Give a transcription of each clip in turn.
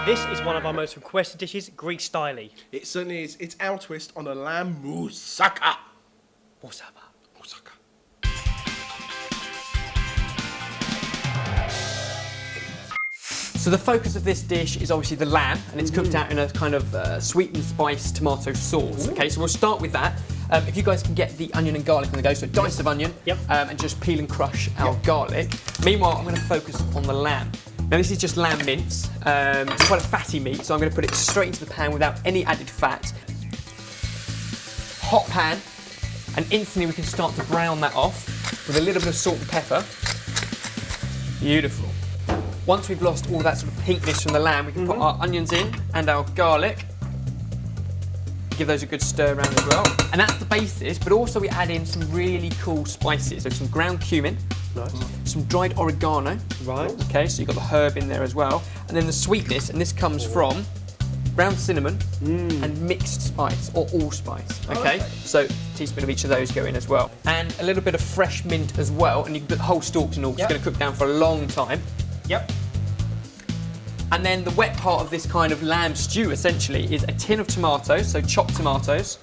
This is one of our most requested dishes, Greek style-y. It certainly is. It's our twist on a lamb moussaka. Moussaka. Moussaka. So the focus of this dish is obviously the lamb, and it's cooked out in a kind of sweet and spiced tomato sauce. Okay, so we'll start with that. If you guys can get the onion and garlic on the go, so a dice of onion, and just peel and crush our garlic. Meanwhile, I'm going to focus on the lamb. Now this is just lamb mince. It's quite a fatty meat, so I'm going to put it straight into the pan without any added fat. Hot pan, and instantly we can start to brown that off with a little bit of salt and pepper. Beautiful. Once we've lost all that sort of pinkness from the lamb, we can put our onions in and our garlic. Give those a good stir around as well. And that's the basis, but also we add in some really cool spices. So some ground cumin, some dried oregano. Right. Okay, so you've got the herb in there as well. And then the sweetness, and this comes from ground cinnamon and mixed spice, or allspice, okay? So a teaspoon of each of those go in as well. And a little bit of fresh mint as well, and you can put whole stalks and all, because it's going to cook down for a long time. Yep. And then the wet part of this kind of lamb stew, essentially, is a tin of tomatoes, so chopped tomatoes.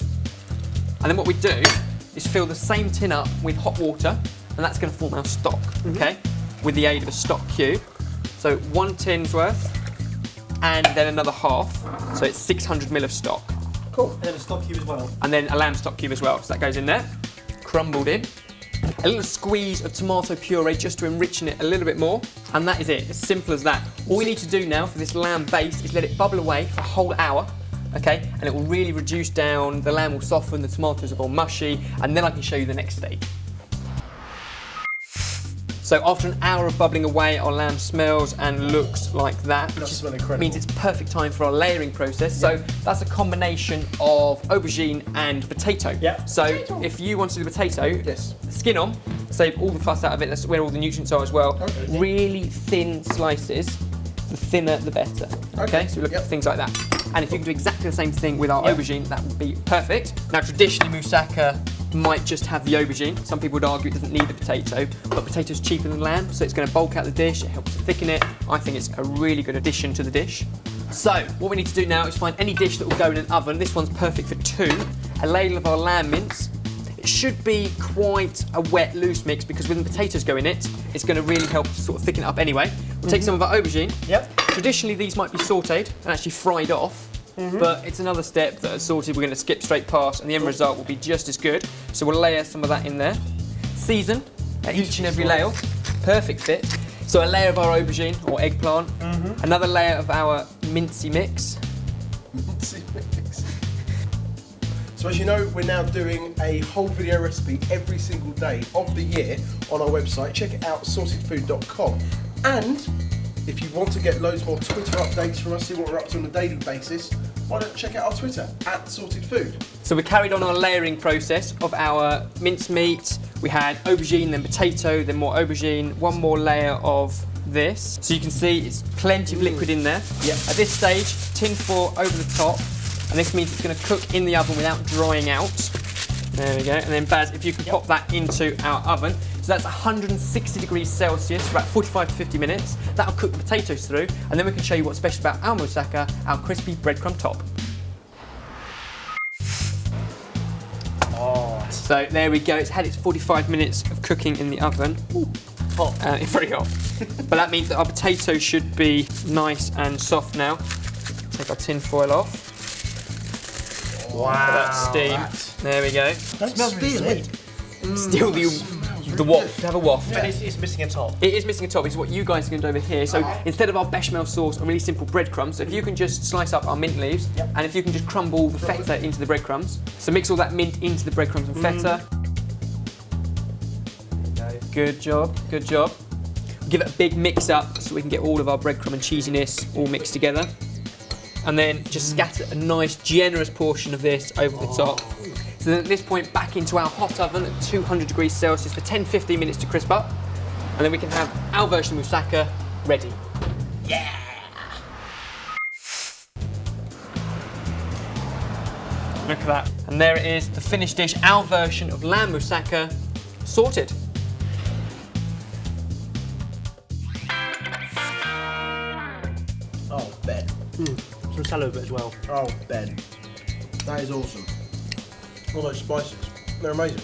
And then what we do is fill the same tin up with hot water, and that's going to form our stock, okay? With the aid of a stock cube. So 1 tin's worth, and then another half, so it's 600 ml of stock. Cool. And then a stock cube as well. And then a lamb stock cube as well, so that goes in there, crumbled in. A little squeeze of tomato puree just to enrich it a little bit more, and that is it, as simple as that. All we need to do now for this lamb base is let it bubble away for a whole hour, okay? And it will really reduce down, the lamb will soften, the tomatoes will go mushy, and then I can show you the next stage. So after an hour of bubbling away, our lamb smells and looks like that, which means it's perfect time for our layering process. So that's a combination of aubergine and potato. So if you want to do the potato, skin on, save all the fuss out of it, that's where all the nutrients are as well. Really thin slices, the thinner the better. Okay, so we look at things like that. And if you can do exactly the same thing with our aubergine, that would be perfect. Now traditionally moussaka might just have the aubergine. Some people would argue it doesn't need the potato, but potato's cheaper than lamb, so it's going to bulk out the dish, it helps to thicken it. I think it's a really good addition to the dish. So, what we need to do now is find any dish that will go in an oven. This one's perfect for 2. A ladle of our lamb mince. It should be quite a wet, loose mix, because when the potatoes go in it, it's going to really help to sort of thicken it up anyway. We'll take some of our aubergine. Traditionally, these might be sautéed and actually fried off. But it's another step that sorted we're going to skip straight past, and the end result will be just as good. So we'll layer some of that in there. Season at each and every layer. Perfect fit. So a layer of our aubergine or eggplant. Another layer of our mincy mix. So as you know, we're now doing a whole video recipe every single day of the year on our website. Check it out, sortedfood.com. And if you want to get loads more Twitter updates from us, see what we're up to on a daily basis, why don't you check out our Twitter, @sortedfood. So we carried on our layering process of our mincemeat. We had aubergine, then potato, then more aubergine, one more layer of this. So you can see it's plenty of liquid in there. At this stage, tin foil over the top, and this means it's going to cook in the oven without drying out. There we go. And then Baz, if you can pop that into our oven. So that's 160 degrees Celsius for about 45 to 50 minutes. That'll cook the potatoes through, and then we can show you what's special about our moussaka, our crispy breadcrumb top. So there we go, it's had its 45 minutes of cooking in the oven. Hot. It's very hot. But that means that our potatoes should be nice and soft now. Take our tin foil off. Wow. That steam. There we go. That smells really sweet. Still the waft, have a waft. But it's missing a top. It is missing a top, it's what you guys are going to do over here. So instead of our bechamel sauce, a really simple breadcrumbs. So if you can just slice up our mint leaves, and if you can just crumble the feta into the breadcrumbs. So mix all that mint into the breadcrumbs and feta. Good job, good job. Give it a big mix up so we can get all of our breadcrumb and cheesiness all mixed together. And then just scatter a nice, generous portion of this over the top. So then at this point, back into our hot oven at 200 degrees Celsius for 10-15 minutes to crisp up. And then we can have our version of moussaka ready. Yeah! Look at that. And there it is, the finished dish, our version of lamb moussaka, sorted. Oh, Ben. Some salad bit as well. Oh, Ben. That is awesome. All those spices. They're amazing.